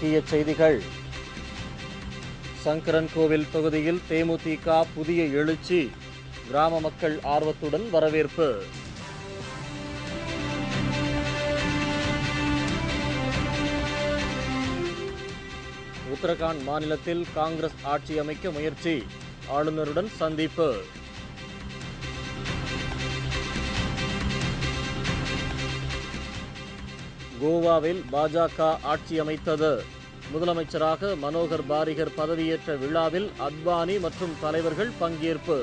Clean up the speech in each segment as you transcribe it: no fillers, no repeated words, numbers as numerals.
முக்கிய செய்திகள். சங்கரன்கோவில் தொகுதியில் தேமுதிக புதிய எழுச்சி, கிராம மக்கள் ஆர்வத்துடன் வரவேற்பு. உத்தரகாண்ட் மாநிலத்தில் காங்கிரஸ் ஆட்சி அமைக்க முயற்சி, ஆளுநருடன் சந்திப்பு. கோவாவில் பாஜக ஆட்சி அமைத்தது. முதலமைச்சராக மனோகர் பாரிகர் பதவியேற்ற விழாவில் அத்வானி மற்றும் தலைவர்கள் பங்கேற்பு.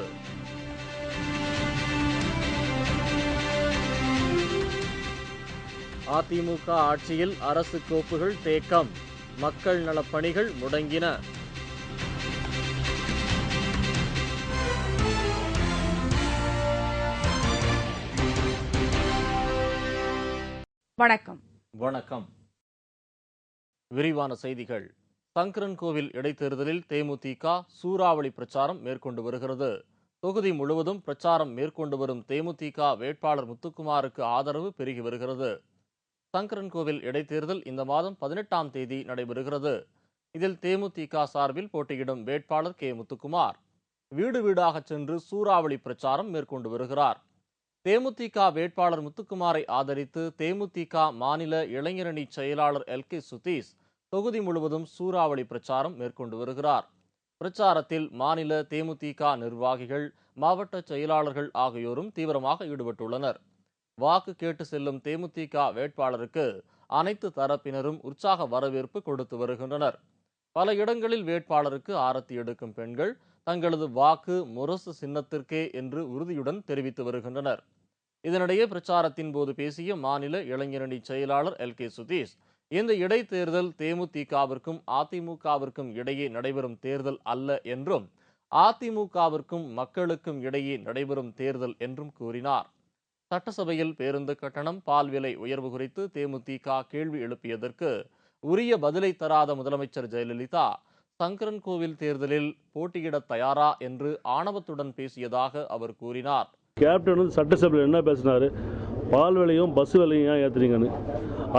அதிமுக ஆட்சியில் அரசு கோப்புகள் தேக்கம், மக்கள் நலப் பணிகள் முடங்கின. வணக்கம். விரிவான செய்திகள். சங்கரன்கோவில் இடைத்தேர்தலில் தேமுதிக சூறாவளி பிரச்சாரம் மேற்கொண்டு வருகிறது. தொகுதி முழுவதும் பிரச்சாரம் மேற்கொண்டு வரும் தேமுதிக வேட்பாளர் முத்துக்குமாருக்கு ஆதரவு பெருகி வருகிறது. சங்கரன்கோவில் இடைத்தேர்தல் இந்த மாதம் 18ஆம் தேதி நடைபெறுகிறது. இதில் தேமுதிக சார்பில் போட்டியிடும் வேட்பாளர் கே முத்துக்குமார் வீடு வீடாக சென்று சூறாவளி பிரச்சாரம் மேற்கொண்டு வருகிறார். தேமுதிக வேட்பாளர் முத்துக்குமாரை ஆதரித்து தேமுதிக மாநில இளைஞரணி செயலாளர் எல்.கே. சுதீஷ் தொகுதி முழுவதும் சூறாவளி பிரச்சாரம் மேற்கொண்டு வருகிறார். பிரச்சாரத்தில் மாநில தேமுதிக நிர்வாகிகள், மாவட்ட செயலாளர்கள் ஆகியோரும் தீவிரமாக ஈடுபட்டுள்ளனர். வாக்கு கேட்டு செல்லும் தேமுதிக வேட்பாளருக்கு அனைத்து தரப்பினரும் உற்சாக வரவேற்பு கொடுத்து வருகின்றனர். பல இடங்களில் வேட்பாளருக்கு ஆரத்தி எடுக்கும் பெண்கள் தங்களது வாக்கு முரசு சின்னத்திற்கே என்று உறுதியுடன் தெரிவித்து வருகின்றனர். இதனிடையே பிரச்சாரத்தின் போது பேசிய மாநில இளைஞரணி செயலாளர் எல்.கே. சுதீஷ், இந்த இடைத்தேர்தல் தேமுதிகவிற்கும் அதிமுகவிற்கும் இடையே நடைபெறும் தேர்தல் அல்ல என்றும், அதிமுகவிற்கும் மக்களுக்கும் இடையே நடைபெறும் தேர்தல் என்றும் கூறினார். சட்டசபையில் பேருந்து கட்டணம், பால் விலை உயர்வு குறித்து தேமுதிக கேள்வி எழுப்பியதற்கு உரிய பதிலை தராத முதலமைச்சர் ஜெயலலிதா சங்கரன்கோவில் தேர்தலில் போட்டியிட தயாரா என்று ஆணவத்துடன் பேசியதாக அவர் கூறினார். கேப்டன் வந்து சட்டசபையில் என்ன பேசினாரு, பால் விலையும் பஸ் விலையும் ஏன் ஏற்றுறீங்கன்னு.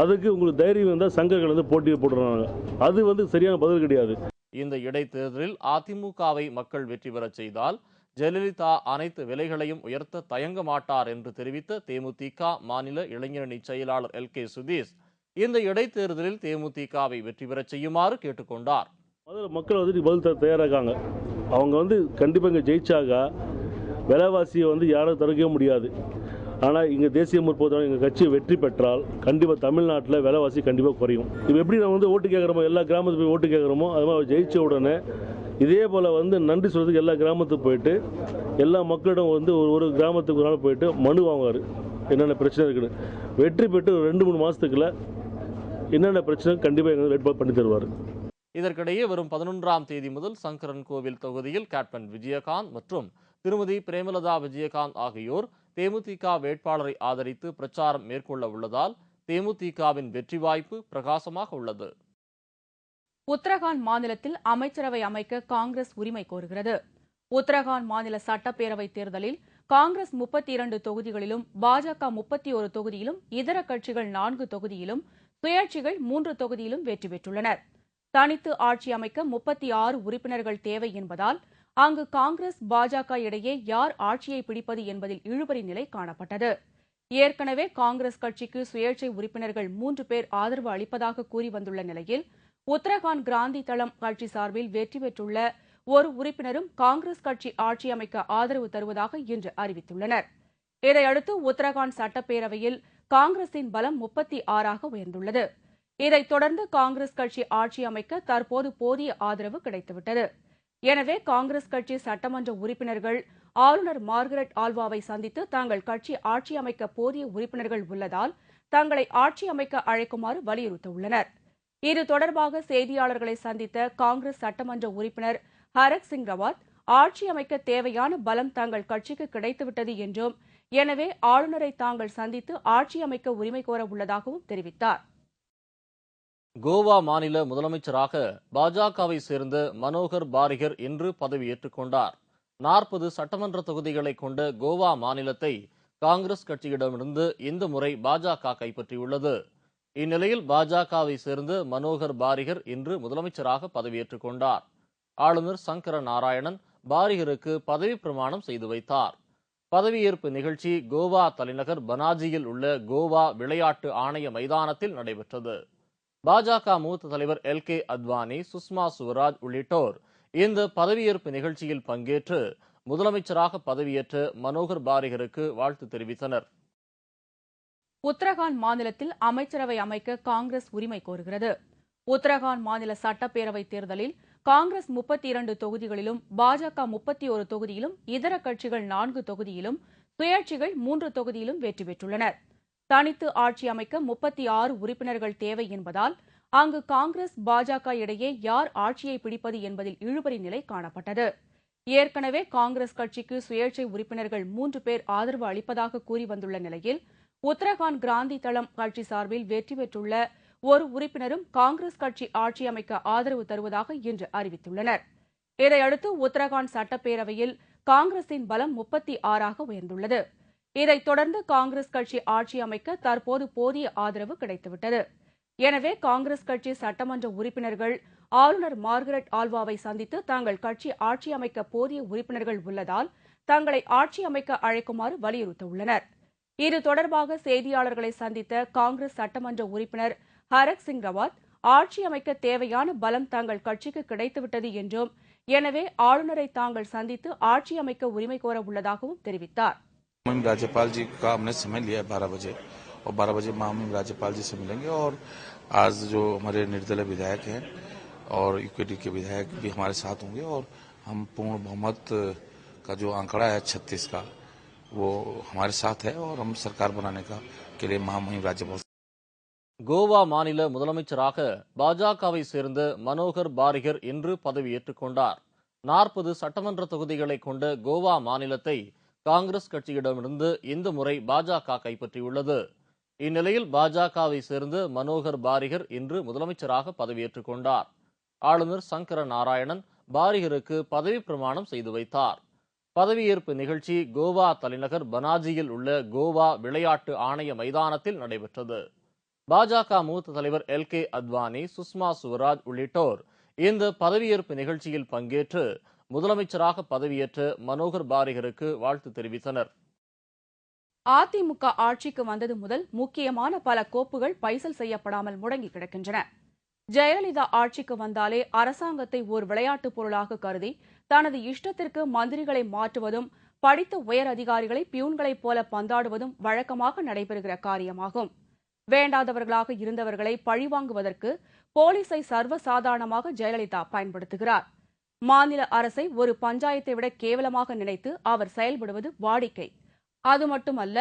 அதுக்கு உங்களுக்கு தைரியம் இருந்தால் சங்கர்கள் வந்து போட்டியை போடுறாங்க. அது வந்து சரியான பதில் கிடையாது. இந்த இடைத்தேர்தலில் அதிமுகவை மக்கள் வெற்றி பெறச் செய்தால் ஜெயலலிதா அனைத்து விலைகளையும் உயர்த்த தயங்க மாட்டார் என்று தெரிவித்த தேமுதிக மாநில இளைஞரணி செயலாளர் எல்.கே. சுதீஷ், இந்த இடைத்தேர்தலில் தேமுதிகவை வெற்றி பெறச் செய்யுமாறு கேட்டுக்கொண்டார். முதல்ல மக்கள் வந்து பதில் தர தயாராகாங்க. அவங்க வந்து கண்டிப்பாக இங்கே ஜெயிச்சாக விலைவாசியை வந்து யாரும் தடுக்கவே முடியாது. ஆனால் இங்கே தேசிய முற்போக்கு எங்கள் கட்சி வெற்றி பெற்றால் கண்டிப்பாக தமிழ்நாட்டில் விலைவாசி கண்டிப்பாக குறையும். இப்போ எப்படி நம்ம வந்து ஓட்டு கேட்குறோமோ, எல்லா கிராமத்துக்கு போய் ஓட்டு கேட்குறோமோ, அது மாதிரி ஜெயிச்ச உடனே இதே போல் வந்து நன்றி சொல்கிறதுக்கு எல்லா கிராமத்துக்கு போயிட்டு எல்லா மக்களிடம் வந்து ஒரு கிராமத்துக்கு ஒரு நாள் போயிட்டு மனு வாங்குவார், என்னென்ன பிரச்சனை இருக்குன்னு. வெற்றி பெற்று 2-3 மாதத்துக்குள்ள என்னென்ன பிரச்சனை கண்டிப்பாக எங்களுக்கு வேட்பாளர் பண்ணி தருவார். இதற்கிடையே வரும் 11ஆம் தேதி முதல் சங்கரன்கோவில் தொகுதியில் கேப்டன் விஜயகாந்த் மற்றும் திருமதி பிரேமலதா விஜயகாந்த் ஆகியோர் தேமுதிக வேட்பாளரை ஆதரித்து பிரச்சாரம் மேற்கொள்ள உள்ளதால் தேமுதிகவின் வெற்றி வாய்ப்பு பிரகாசமாக உள்ளது. உத்தரகாண்ட் மாநிலத்தில் அமைச்சரவை அமைக்க காங்கிரஸ் உரிமை கோருகிறது. உத்தரகாண்ட் மாநில சட்டப்பேரவை தேர்தலில் காங்கிரஸ் 32 தொகுதிகளிலும், பாஜக 31 தொகுதியிலும், இதர கட்சிகள் 4 தொகுதியிலும், சுயேட்சைகள் 3 தொகுதியிலும் வெற்றி பெற்றுள்ளனர். தனித்து ஆட்சி அமைக்க 36 உறுப்பினர்கள் தேவை என்பதால் அங்கு காங்கிரஸ், பாஜக இடையே யார் ஆட்சியை பிடிப்பது என்பதில் இழுபறி நிலை காணப்பட்டது. ஏற்கனவே காங்கிரஸ் கட்சிக்கு சுயேட்சை உறுப்பினர்கள் 3 பேர் ஆதரவு அளிப்பதாக கூறி வந்துள்ள நிலையில் உத்தரகாண்ட் கிராந்தி தளம் கட்சி சார்பில் வெற்றி பெற்றுள்ள ஒரு உறுப்பினரும் காங்கிரஸ் கட்சி ஆட்சி அமைக்க ஆதரவு தருவதாக இன்று அறிவித்துள்ளனர். இதையடுத்து உத்தரகாண்ட் சட்டப்பேரவையில் காங்கிரசின் பலம் 36ஆக உயர்ந்துள்ளது. இதைத் தொடர்ந்து காங்கிரஸ் கட்சி ஆட்சி அமைக்க தற்போது போதிய ஆதரவு கிடைத்துவிட்டது. எனவே காங்கிரஸ் கட்சி சட்டமன்ற உறுப்பினர்கள் ஆளுநர் மார்கரெட் ஆல்வாவை சந்தித்து தங்கள் கட்சி ஆட்சி அமைக்க போதிய உறுப்பினர்கள் உள்ளதால் தங்களை ஆட்சி அமைக்க அழைக்குமாறு வலியுறுத்தியுள்ளனர். இது தொடர்பாக செய்தியாளர்களை சந்தித்த காங்கிரஸ் சட்டமன்ற உறுப்பினர் ஹரக் சிங் ரவாத், ஆட்சி அமைக்க தேவையான பலம் தங்கள் கட்சிக்கு கிடைத்துவிட்டது என்றும், எனவே ஆளுநரை தாங்கள் சந்தித்து ஆட்சி அமைக்க உரிமை கோர உள்ளதாகவும் தெரிவித்தார். கோவா மாநில முதலமைச்சராக பாஜகவை சேர்ந்த மனோகர் பாரிகர் இன்று பதவியேற்றுக் கொண்டார். 40 சட்டமன்ற தொகுதிகளை கொண்ட கோவா மாநிலத்தை காங்கிரஸ் கட்சியிடமிருந்து இந்த முறை பாஜக கைப்பற்றியுள்ளது. இந்நிலையில் பாஜகவை சேர்ந்த மனோகர் பாரிகர் இன்று முதலமைச்சராக பதவியேற்றுக் கொண்டார். ஆளுநர் சங்கர நாராயணன் பாரிகருக்கு பதவி பிரமாணம் செய்து வைத்தார். பதவியேற்பு நிகழ்ச்சி கோவா தலைநகர் பனாஜியில் உள்ள கோவா விளையாட்டு ஆணைய மைதானத்தில் நடைபெற்றது. பாஜக மூத்த தலைவர் LK அத்வானி, சுஷ்மா சுவராஜ் உள்ளிட்டோர் இந்த பதவியேற்பு நிகழ்ச்சியில் பங்கேற்று முதலமைச்சராக பதவியேற்ற மனோகர் பாரிகருக்கு வாழ்த்து தெரிவித்தனர். உத்தரகாண்ட் மாநிலத்தில் அமைச்சரவை அமைக்க காங்கிரஸ் உரிமை கோருகிறது. உத்தரகாண்ட் மாநில சட்டப்பேரவைத் தேர்தலில் காங்கிரஸ் 32 தொகுதிகளிலும், பாஜக 31 தொகுதியிலும், இதர கட்சிகள் 4 தொகுதியிலும், சுயேட்சைகள் 3 தொகுதியிலும் வெற்றி பெற்றுள்ளனர். தனித்து ஆட்சி அமைக்க 36 உறுப்பினர்கள் தேவை என்பதால் அங்கு காங்கிரஸ், பாஜக இடையே யார் ஆட்சியை பிடிப்பது என்பதில் இழுபறி நிலை காணப்பட்டது. ஏற்கனவே காங்கிரஸ் கட்சிக்கு சுயேட்சை உறுப்பினர்கள் 3 பேர் ஆதரவு அளிப்பதாக கூறி வந்துள்ள நிலையில் உத்தரகாண்ட் கிராந்தி தளம் கட்சி சார்பில் வெற்றி பெற்றுள்ள ஒரு உறுப்பினரும் காங்கிரஸ் கட்சி ஆட்சி அமைக்க ஆதரவு தருவதாக இன்று அறிவித்துள்ளனர். இதையடுத்து உத்தரகாண்ட் சட்டப்பேரவையில் காங்கிரசின் பலம் 36ஆக உயர்ந்துள்ளது. இதைத் தொடர்ந்து காங்கிரஸ் கட்சி ஆட்சி அமைக்க தற்போது போதிய ஆதரவு கிடைத்துவிட்டது. எனவே காங்கிரஸ் கட்சி சட்டமன்ற உறுப்பினர்கள் ஆளுநர் மார்கரெட் ஆல்வாவை சந்தித்து தங்கள் கட்சி ஆட்சி அமைக்க போதிய உறுப்பினர்கள் உள்ளதால் தங்களை ஆட்சி அமைக்க அழைக்குமாறு வலியுறுத்தியுள்ளனர். இது தொடர்பாக செய்தியாளர்களை சந்தித்த காங்கிரஸ் சட்டமன்ற உறுப்பினர் ஹரக் சிங் ரவாத், ஆட்சி அமைக்க தேவையான பலம் தங்கள் கட்சிக்கு கிடைத்துவிட்டது என்றும், எனவே ஆளுநரை தாங்கள் சந்தித்து ஆட்சி அமைக்க உரிமை கோர உள்ளதாகவும் தெரிவித்தார். राज्यपाल जी का हमने समय लिया है 12 बजे और 12 बजे हम राज्यपाल जी से मिलेंगे और आज जो हमारे निर्दलीय विधायक हैं और इक्विटी के विधायक भी हमारे साथ होंगे और हम पूर्ण बहुमत का जो आंकड़ा है 36 का वो हमारे साथ है और हम सरकार बनाने का के लिए महामहिम राज्यपाल. கோவா மாநில முதலமைச்சராக பாஜகவை சேர்ந்த மனோகர் பாரிகர் இன்று பதவியேற்றுக் கொண்டார். 40 சட்டமன்ற தொகுதிகளை கொண்ட கோவா மாநிலத்தை காங்கிரஸ் கட்சியிடமிருந்து இந்த முறை பாஜக கைப்பற்றியுள்ளது. இந்நிலையில் பாஜகவை சேர்ந்த மனோகர் பாரிகர் இன்று முதலமைச்சராக பதவியேற்றுக் கொண்டார். ஆளுநர் சங்கர நாராயணன் பாரிகருக்கு பதவி பிரமாணம் செய்து வைத்தார். பதவியேற்பு நிகழ்ச்சி கோவா தலைநகர் பனாஜியில் உள்ள கோவா விளையாட்டு ஆணைய மைதானத்தில் நடைபெற்றது. பாஜக மூத்த தலைவர் LK அத்வானி, சுஷ்மா சுவராஜ் உள்ளிட்டோர் இந்த பதவியேற்பு நிகழ்ச்சியில் பங்கேற்று முதலமைச்சராக பதவியேற்ற மனோகர் பாரிகருக்கு வாழ்த்து தெரிவித்தனர். அதிமுக ஆட்சிக்கு வந்தது முதல் முக்கியமான பல கோப்புகள் பைசல் செய்யப்படாமல் முடங்கி கிடக்கின்றன. ஜெயலலிதா ஆட்சிக்கு வந்தாலே அரசாங்கத்தை ஒரு விளையாட்டுப் பொருளாக கருதி தனது இஷ்டத்திற்கு மந்திரிகளை மாற்றுவதும், படித்த உயர் அதிகாரிகளை பியூன்களைப் போல பந்தாடுவதும் வழக்கமாக நடைபெறுகிற காரியமாகும். வேண்டாதவர்களாக இருந்தவர்களை பழிவாங்குவதற்கு போலீஸை சர்வசாதாரணமாக ஜெயலலிதா பயன்படுத்துகிறார். மாநில அரசை ஒரு பஞ்சாயத்தை விட கேவலமாக நினைத்து அவர் செயல்படுவது வாடிக்கை. அது மட்டுமல்ல,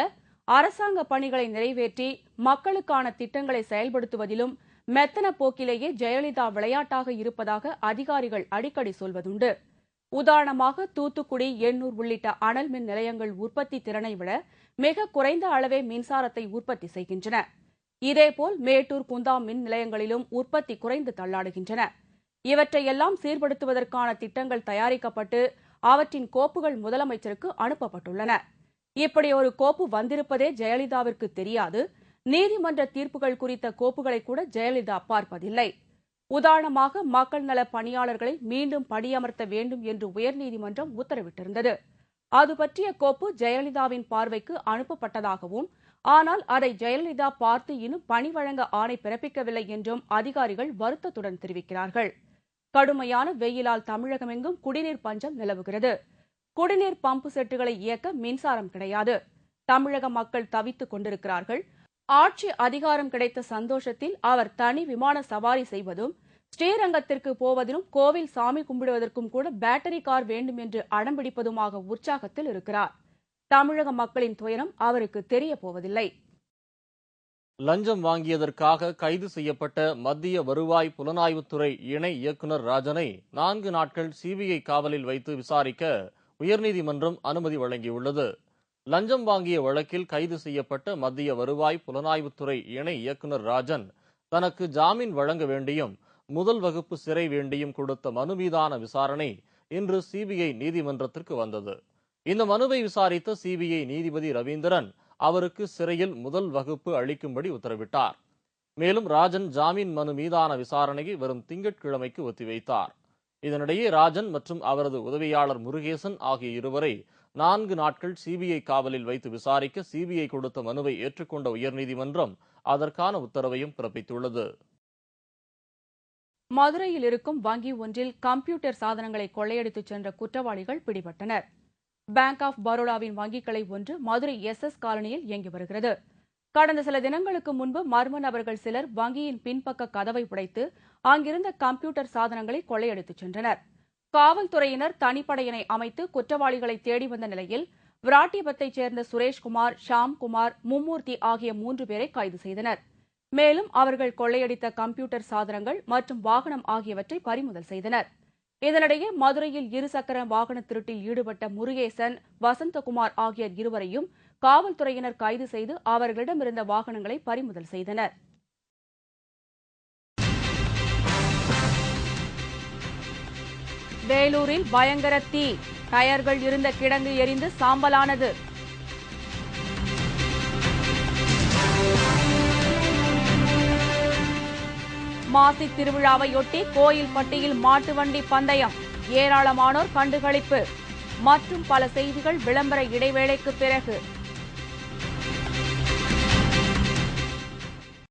அரசாங்க பணிகளை நிறைவேற்றி மக்களுக்கான திட்டங்களை செயல்படுத்துவதிலும் மெத்தன போக்கிலேயே ஜெயலலிதா விளையாட்டாக இருப்பதாக அதிகாரிகள் அடிக்கடி சொல்வதுண்டு. உதாரணமாக தூத்துக்குடி, எண்ணூர் உள்ளிட்ட அனல் மின் நிலையங்கள் உற்பத்தி திறனை விட மிக குறைந்த அளவே மின்சாரத்தை உற்பத்தி செய்கின்றன. இதேபோல் மேட்டூர், குந்தா மின் நிலையங்களிலும் உற்பத்தி குறைந்து தள்ளாடுகின்றன. இவற்றையெல்லாம் சீர்படுத்துவதற்கான திட்டங்கள் தயாரிக்கப்பட்டு அவற்றின் கோப்புகள் முதலமைச்சருக்கு அனுப்பப்பட்டுள்ளன. இப்படி ஒரு கோப்பு வந்திருப்பதே ஜெயலலிதாவிற்கு தெரியாது. நீதிமன்ற தீர்ப்புகள் குறித்த கோப்புகளை கூட ஜெயலலிதா பார்ப்பதில்லை. உதாரணமாக, மக்கள் நல பணியாளர்களை மீண்டும் பணியமர்த்த வேண்டும் என்று உயர்நீதிமன்றம் உத்தரவிட்டிருந்தது. அது பற்றிய கோப்பு ஜெயலலிதாவின் பார்வைக்கு அனுப்பப்பட்டதாகவும், ஆனால் அதை ஜெயலலிதா பார்த்து இன்னும் பணி வழங்க ஆணை பிறப்பிக்கவில்லை என்றும் அதிகாரிகள் வருத்தத்துடன் தெரிவிக்கிறார்கள். கடுமையான வெயிலால் தமிழகமெங்கும் குடிநீர் பஞ்சம் நிலவுகிறது. குடிநீர் பம்பு செட்டுகளை இயக்க மின்சாரம் கிடையாது. தமிழக மக்கள் தவித்துக் கொண்டிருக்கிறார்கள். ஆட்சி அதிகாரம் கிடைத்த சந்தோஷத்தில் அவர் தனி விமான சவாரி செய்வதும், ஸ்ரீரங்கத்திற்கு போவதிலும், கோவில் சாமி கும்பிடுவதற்கும் கூட பேட்டரி கார் வேண்டும் என்று அடம்பிடிப்பதுமாக உற்சாகத்தில் இருக்கிறார். தமிழக மக்களின் துயரம் அவருக்கு தெரிய போவதில்லை. லஞ்சம் வாங்கியதற்காக கைது செய்யப்பட்ட மத்திய வருவாய் புலனாய்வுத்துறை இணை இயக்குநர் ராஜனை 4 நாட்கள் சிபிஐ காவலில் வைத்து விசாரிக்க உயர்நீதிமன்றம் அனுமதி வழங்கியுள்ளது. லஞ்சம் வாங்கிய வழக்கில் கைது செய்யப்பட்ட மத்திய வருவாய் புலனாய்வுத்துறை இணை இயக்குநர் ராஜன் தனக்கு ஜாமீன் வழங்க வேண்டியும் முதல் வகுப்பு சிறை வேண்டியும் கொடுத்த மனு மீதான விசாரணை இன்று சிபிஐ நீதிமன்றத்திற்கு வந்தது. இந்த மனுவை விசாரித்த சிபிஐ நீதிபதி ரவீந்திரன் அவருக்கு சிறையில் முதல் வகுப்பு அளிக்கும்படி உத்தரவிட்டார். மேலும் ராஜன் ஜாமீன் மனு மீதான விசாரணையை வரும் திங்கட்கிழமைக்கு ஒத்திவைத்தார். இதனிடையே ராஜன் மற்றும் அவரது உதவியாளர் முருகேசன் ஆகிய இருவரை 4 நாட்கள் சிபிஐ காவலில் வைத்து விசாரிக்க சிபிஐ கொடுத்த மனுவை ஏற்றுக்கொண்ட உயர்நீதிமன்றம் அதற்கான உத்தரவையும் பிறப்பித்துள்ளது. மதுரையில் இருக்கும் வங்கி ஒன்றில் கம்ப்யூட்டர் சாதனங்களை கொள்ளையடித்துச் சென்ற குற்றவாளிகள் பிடிபட்டனர். பேங்க் ஆஃப் பரோடாவின் வங்கிக் கிளை ஒன்று மதுரை SS காலனியில் இயங்கி வருகிறது. கடந்த சில தினங்களுக்கு முன்பு மர்ம நபர்கள் சிலர் வங்கியின் பின்பக்க கதவை உடைத்து அங்கிருந்த கம்ப்யூட்டர் சாதனங்களை கொள்ளையடித்துச் சென்றனர். காவல்துறையினர் தனிப்படையினை அமைத்து குற்றவாளிகளை தேடி வந்த நிலையில் விராட்டிபத்தைச் சேர்ந்த சுரேஷ்குமார், ஷாம்குமார், மும்மூர்த்தி ஆகிய 3 பேரை கைது செய்தனர். மேலும் அவர்கள் கொள்ளையடித்த கம்ப்யூட்டர் சாதனங்கள் மற்றும் வாகனம் ஆகியவற்றை பறிமுதல் செய்தனர். இதனிடையே மதுரையில் இருசக்கர வாகன திருட்டில் ஈடுபட்ட முருகேசன், வசந்தகுமார் ஆகிய இருவரையும் காவல்துறையினர் கைது செய்து அவர்களிடமிருந்த வாகனங்களை பறிமுதல் செய்தனர். வேலூரில் பயங்கர தீ, டயர்கள் இருந்த கிடங்கு எரிந்து சாம்பலானது. மாசி திருவிழாவையொட்டி கோயில்பட்டியில் மாட்டு வண்டி பந்தயம், ஏராளமானோர் கண்டுகளிப்பு. மற்றும் பல செய்திகள் விளம்பர இடைவேளைக்கு பிறகு.